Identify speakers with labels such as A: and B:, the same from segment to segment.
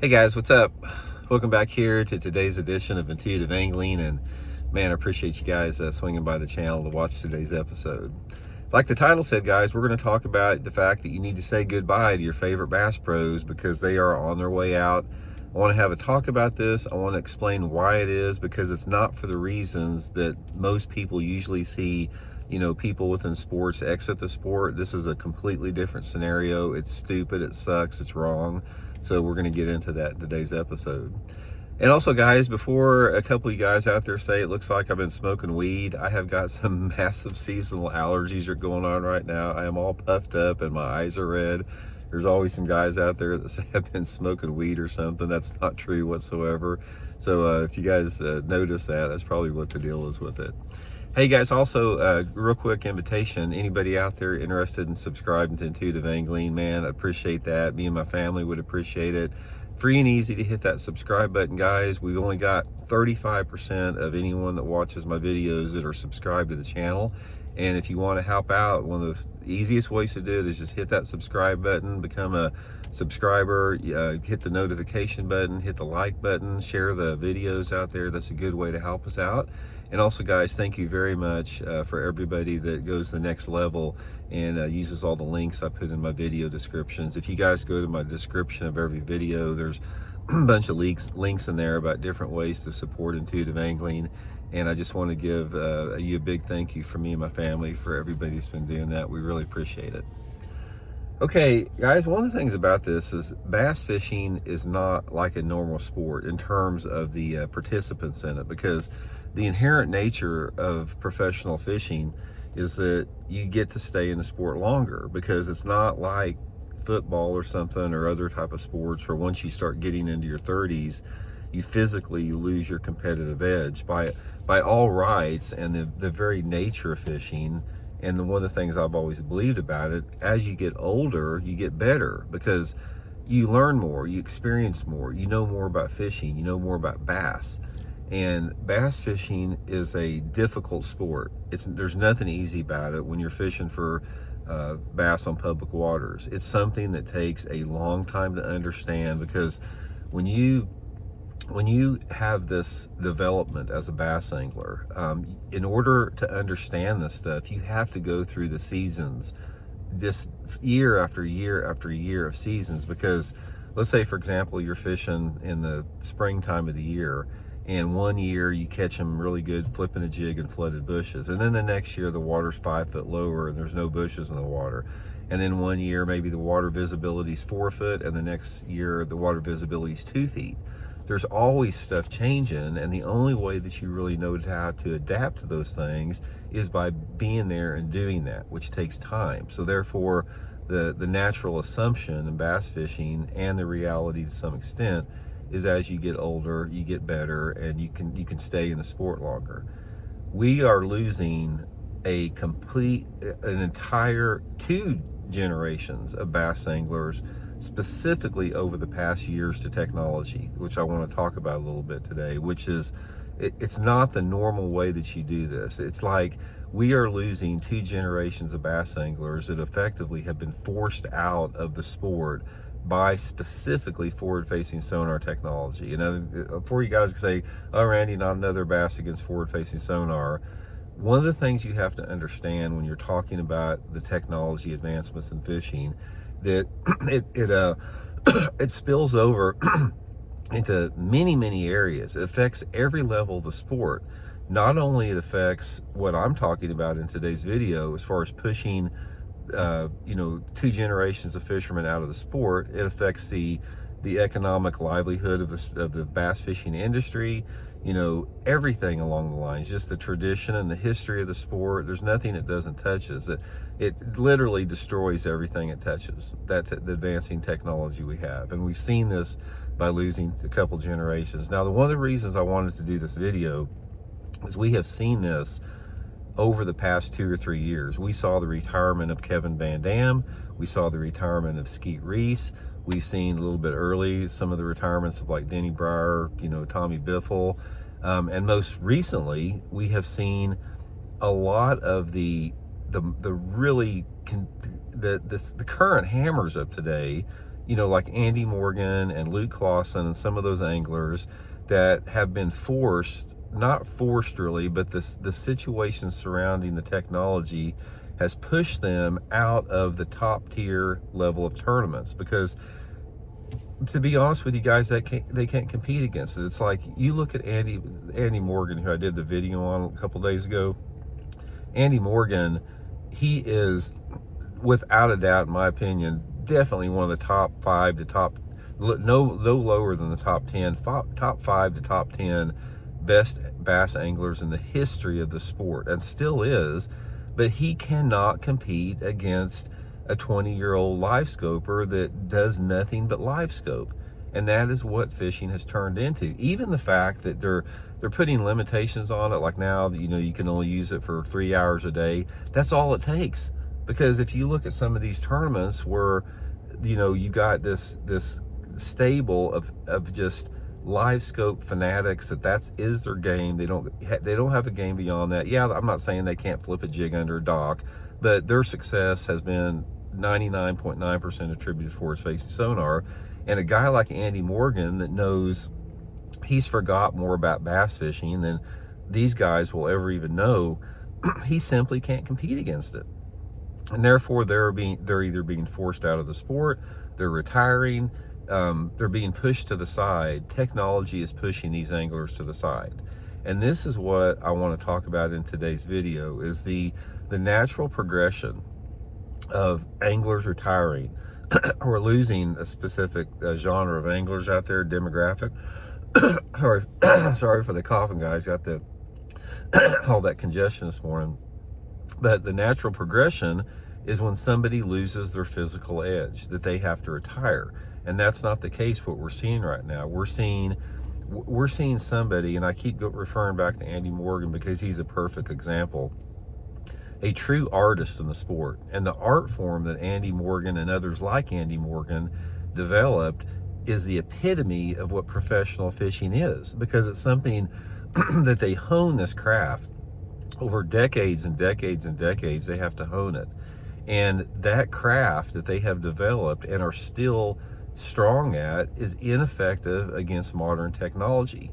A: Hey guys, what's up? Welcome back here to today's edition of Intuitive Angling, and man, I appreciate you guys swinging by the channel to watch today's episode. Like the title said, guys, we're going to talk about the fact that you need to say goodbye to your favorite bass pros because they are on their way out. I want to have a talk about this. I want to explain why it is, because it's not for the reasons that most people usually see, people within sports exit the sport. This is a completely different scenario. It's stupid, it sucks, it's wrong. So we're going to get into that in today's episode. And also, guys, before a couple of you guys out there say it looks like I've been smoking weed, I have got some massive seasonal allergies are going on right now. I am all puffed up and my eyes are red. There's always some guys out there that say I've been smoking weed or something. That's not true whatsoever. So if you guys notice that, that's probably what the deal is with it. Hey guys, also real quick invitation, anybody out there interested in subscribing to Intuitive Angling, man, I appreciate that. Me and my family would appreciate it. Free and easy to hit that subscribe button, guys. We've only got 35% of anyone that watches my videos that are subscribed to the channel. And if you want to help out, one of the easiest ways to do it is just hit that subscribe button, become a subscriber, hit the notification button, hit the like button, share the videos out there. That's a good way to help us out. And also, guys, thank you very much for everybody that goes the next level and uses all the links I put in my video descriptions. If you guys go to my description of every video, there's a bunch of links in there about different ways to support Intuitive Angling. And I just want to give you a big thank you from me and my family for everybody that's been doing that. We really appreciate it. Okay, guys, one of the things about this is bass fishing is not like a normal sport in terms of the participants in it, because the inherent nature of professional fishing is that you get to stay in the sport longer, because it's not like football or something or other type of sports where once you start getting into your 30s, you physically lose your competitive edge. By all rights and the very nature of fishing, and one of the things I've always believed about it, as you get older, you get better because you learn more, you experience more, you know more about fishing, you know more about bass. And bass fishing is a difficult sport. There's nothing easy about it when you're fishing for bass on public waters. It's something that takes a long time to understand, because when you have this development as a bass angler, in order to understand this stuff, you have to go through the seasons, this year after year after year of seasons. Because let's say, for example, you're fishing in the springtime of the year, and one year you catch them really good flipping a jig in flooded bushes, and then the next year the water's 5 foot lower and there's no bushes in the water. And then one year maybe the water visibility is 4 foot, and the next year the water visibility is 2 feet. There's always stuff changing, and the only way that you really know how to adapt to those things is by being there and doing that, which takes time. So therefore, the natural assumption in bass fishing, and the reality to some extent, is as you get older, you get better, and you can stay in the sport longer. We are losing an entire 2 generations of bass anglers, specifically over the past years, to technology, which I want to talk about a little bit today, which is, it's not the normal way that you do this. It's like we are losing 2 generations of bass anglers that effectively have been forced out of the sport by specifically forward-facing sonar technology. Before you guys can say, oh, Randy, not another bass against forward-facing sonar, one of the things you have to understand when you're talking about the technology advancements in fishing, that it spills over into many areas. It affects every level of the sport. Not only it affects what I'm talking about in today's video as far as pushing 2 generations of fishermen out of the sport, it affects the economic livelihood of the bass fishing industry, everything along the lines, just the tradition and the history of the sport. There's nothing it doesn't touch. It literally destroys everything it touches, the advancing technology we have. And we've seen this by losing a couple generations. Now, one of the reasons I wanted to do this video is we have seen this over the past 2 or 3 years. We saw the retirement of Kevin Van Dam. We saw the retirement of Skeet Reese. We've seen a little bit early some of the retirements of like Denny Breyer, Tommy Biffle. And most recently, we have seen a lot of the current hammers of today like Andy Morgan and Luke Clausen and some of those anglers that have been forced, not forced really, but the situation surrounding the technology has pushed them out of the top tier level of tournaments. Because to be honest with you guys, they can't compete against it. It's like, you look at Andy Morgan, who I did the video on a couple days ago. Andy Morgan, he is, without a doubt, in my opinion, definitely one of the top 5 to no lower than the top 10, top 5 to top 10 best bass anglers in the history of the sport, and still is. But he cannot compete against a 20-year-old live scoper that does nothing but live scope. And that is what fishing has turned into. Even the fact that they're putting limitations on it, like now, you can only use it for 3 hours a day. That's all it takes. Because if you look at some of these tournaments where, you got this stable of just live scope fanatics, that is their game. They don't have a game beyond that. Yeah, I'm not saying they can't flip a jig under a dock, but their success has been 99.9% attributed forward facing sonar. And a guy like Andy Morgan that knows, he's forgot more about bass fishing than these guys will ever even know, he simply can't compete against it. And therefore they're either being forced out of the sport, they're retiring, they're being pushed to the side. Technology is pushing these anglers to the side. And this is what I want to talk about in today's video, is the natural progression of anglers retiring or losing a specific genre of anglers out there, demographic. Sorry for the coughing, guys. Got all that congestion this morning. But the natural progression is when somebody loses their physical edge, that they have to retire. And that's not the case what we're seeing right now. We're seeing somebody, and I keep referring back to Andy Morgan because he's a perfect example, a true artist in the sport. And the art form that Andy Morgan and others like Andy Morgan developed is the epitome of what professional fishing is, because it's something that they hone this craft over decades and decades and decades. They have to hone it. And that craft that they have developed and are still strong at is ineffective against modern technology.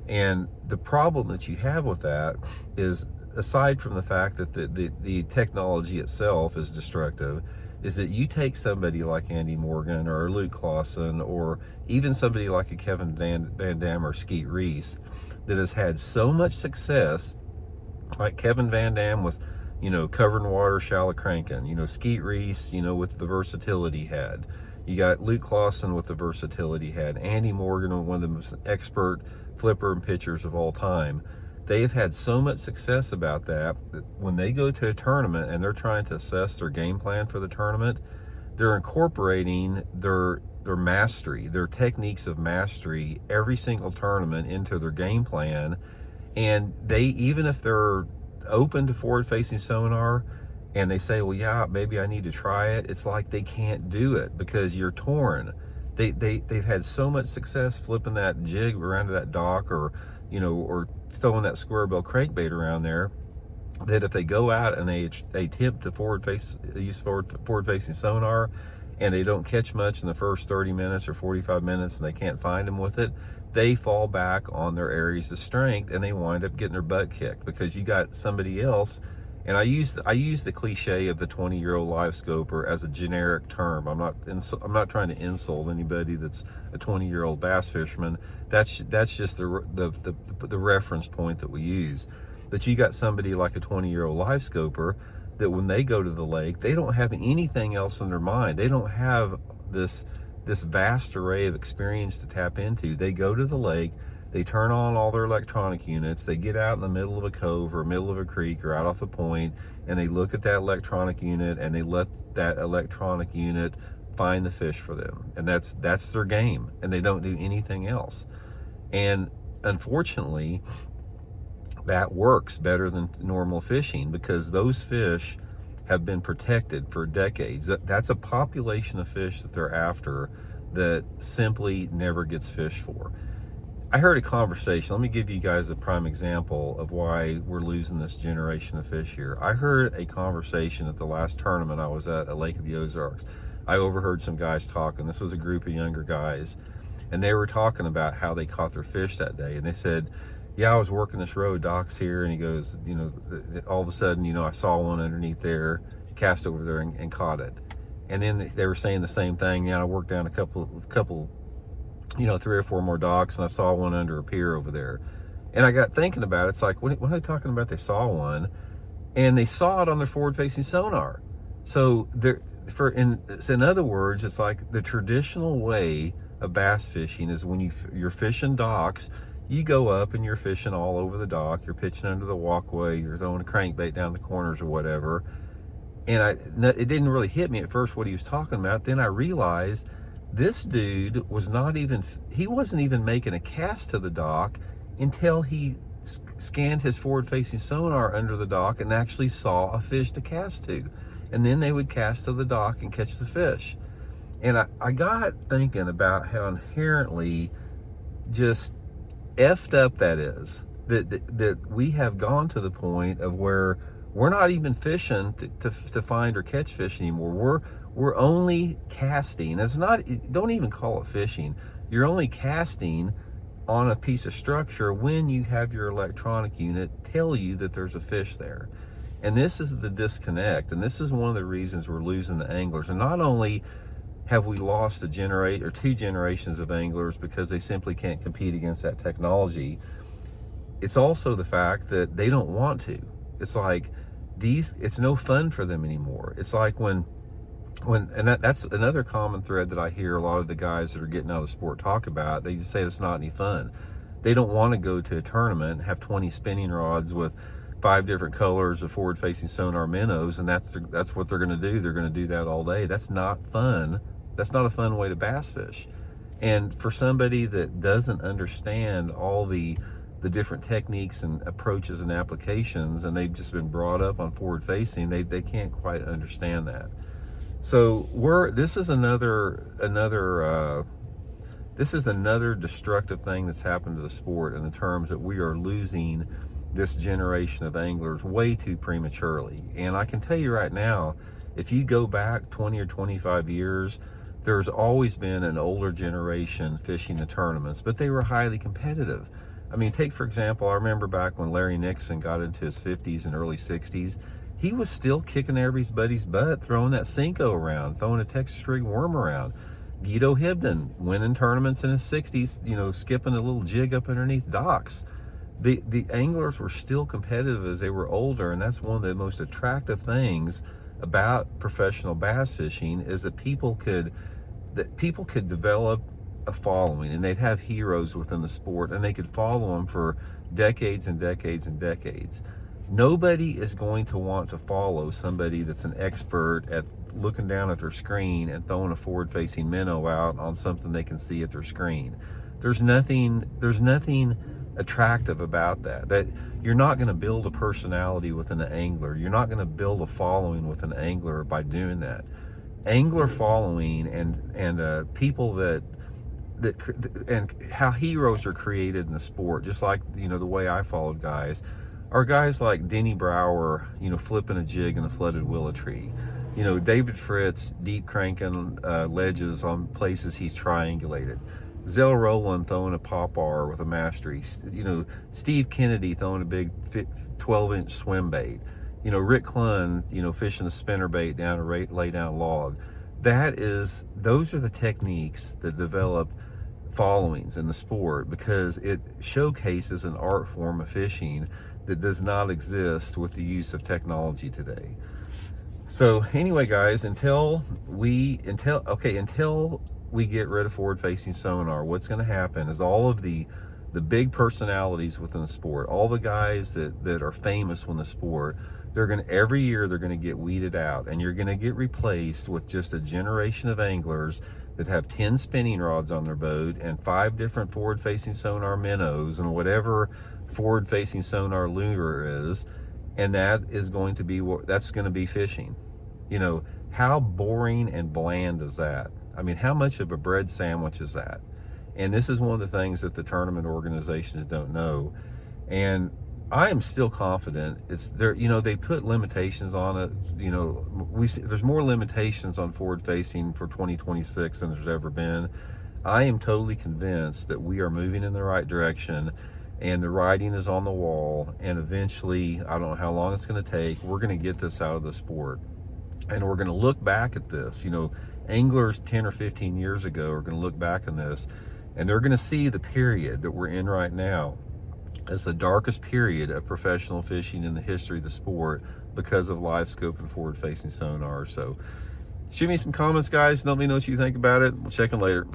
A: And the problem that you have with that is, aside from the fact that the technology itself is destructive, is that you take somebody like Andy Morgan or Luke Clausen, or even somebody like a Kevin Van Dam or Skeet Reese, that has had so much success, like Kevin Van Dam with, covering water, shallow cranking, Skeet Reese, with the versatility he had. You got Luke Clausen with the versatility he had. Andy Morgan, one of the most expert flipper and pitchers of all time. They've had so much success about that when they go to a tournament and they're trying to assess their game plan for the tournament, they're incorporating their mastery, their techniques of mastery, every single tournament into their game plan. And they, even if they're open to forward-facing sonar and they say, well, yeah, maybe I need to try it, it's like they can't do it because you're torn. They've had so much success flipping that jig around to that dock, or throwing that square bill crankbait around there, that if they go out and they attempt to use forward-facing sonar and they don't catch much in the first 30 minutes or 45 minutes and they can't find them with it, they fall back on their areas of strength and they wind up getting their butt kicked because you got somebody else. And I use the cliche of the 20-year-old live scoper as a generic term. I'm not trying to insult anybody that's a 20-year-old bass fisherman. That's just the reference point that we use. But you got somebody like a 20-year-old live scoper that when they go to the lake, they don't have anything else in their mind. They don't have this vast array of experience to tap into. They go to the lake, they turn on all their electronic units, they get out in the middle of a cove or middle of a creek or out off a point, and they look at that electronic unit and they let that electronic unit find the fish for them. And that's their game, and they don't do anything else. And unfortunately, that works better than normal fishing because those fish have been protected for decades. That's a population of fish that they're after that simply never gets fished for. I heard a conversation. Let me give you guys a prime example of why we're losing this generation of fish here. I heard a conversation at the last tournament I was at Lake of the Ozarks. I overheard some guys talking. This was a group of younger guys, and they were talking about how they caught their fish that day. And they said, yeah, I was working this row of docks here, and he goes, all of a sudden, I saw one underneath there, cast over there and caught it. And then they were saying the same thing. I worked down a couple, 3 or 4 more docks, and I saw one under a pier over there. And I got thinking about it. It's like, what are they talking about? They saw one, and they saw it on their forward-facing sonar. So in other words, it's like the traditional way of bass fishing is when you're fishing docks, you go up and you're fishing all over the dock. You're pitching under the walkway. You're throwing a crankbait down the corners or whatever. And it didn't really hit me at first what he was talking about. Then I realized this dude wasn't even making a cast to the dock until he scanned his forward-facing sonar under the dock and actually saw a fish to cast to. And then they would cast to the dock and catch the fish. And I got thinking about how inherently just effed up that is. That we have gone to the point of where we're not even fishing to find or catch fish anymore. We're only casting. Don't even call it fishing. You're only casting on a piece of structure when you have your electronic unit tell you that there's a fish there. And this is the disconnect, and this is one of the reasons we're losing the anglers. And not only have we lost 2 generations of anglers because they simply can't compete against that technology, it's also the fact that they don't want to. It's like it's no fun for them anymore. It's like that's another common thread that I hear a lot of the guys that are getting out of the sport talk about. They just say it's not any fun. They don't want to go to a tournament, have 20 spinning rods with 5 different colors of forward-facing sonar minnows, and that's what they're going to do. They're going to do that all day. That's not fun. That's not a fun way to bass fish. And for somebody that doesn't understand all the different techniques and approaches and applications, and they've just been brought up on forward-facing, they can't quite understand that. So this is another destructive thing that's happened to the sport in the terms that we are losing this generation of anglers way too prematurely. And I can tell you right now, if you go back 20 or 25 years, there's always been an older generation fishing the tournaments, but they were highly competitive. I mean, take for example, I remember back when Larry Nixon got into his 50s and early 60s, he was still kicking everybody's butt, throwing that Cinco around, throwing a Texas rig worm around. Guido Hibden winning tournaments in his 60s, skipping a little jig up underneath docks. The anglers were still competitive as they were older, and that's one of the most attractive things about professional bass fishing is that people could develop a following, and they'd have heroes within the sport, and they could follow them for decades and decades and decades. Nobody is going to want to follow somebody that's an expert at looking down at their screen and throwing a forward-facing minnow out on something they can see at their screen. There's nothing attractive about that you're not going to build a personality with an angler. You're not going to build a following with an angler by doing that. Angler following and people that and how heroes are created in the sport, just like the way I followed guys, are guys like Denny Brower, flipping a jig in a flooded willow tree. David Fritz deep cranking ledges on places he's triangulated. Zell Rowland throwing a pop-R with a mastery. Steve Kennedy throwing a big 12-inch swim bait. Rick Clunn, fishing a spinnerbait down a lay-down log. Those are the techniques that develop followings in the sport, because it showcases an art form of fishing that does not exist with the use of technology today. So anyway, guys, until we get rid of forward-facing sonar, what's going to happen is all of the big personalities within the sport, all the guys that are famous in the sport, every year they're going to get weeded out, and you're going to get replaced with just a generation of anglers that have 10 spinning rods on their boat and 5 different forward-facing sonar minnows and whatever forward-facing sonar lure is, and that's going to be fishing. How boring and bland is that? I mean, how much of a bread sandwich is that? And this is one of the things that the tournament organizations don't know. And I am still confident. It's there. You know, they put limitations on it. You know, there's more limitations on forward facing for 2026 than there's ever been. I am totally convinced that we are moving in the right direction, and the writing is on the wall. And eventually, I don't know how long it's going to take. We're going to get this out of the sport, and we're going to look back at this. You know, anglers 10 or 15 years ago are going to look back on this, and they're going to see the period that we're in right now as the darkest period of professional fishing in the history of the sport because of live scope and forward facing sonar. So shoot me some comments, guys. Let me know what you think about it. We'll check in later.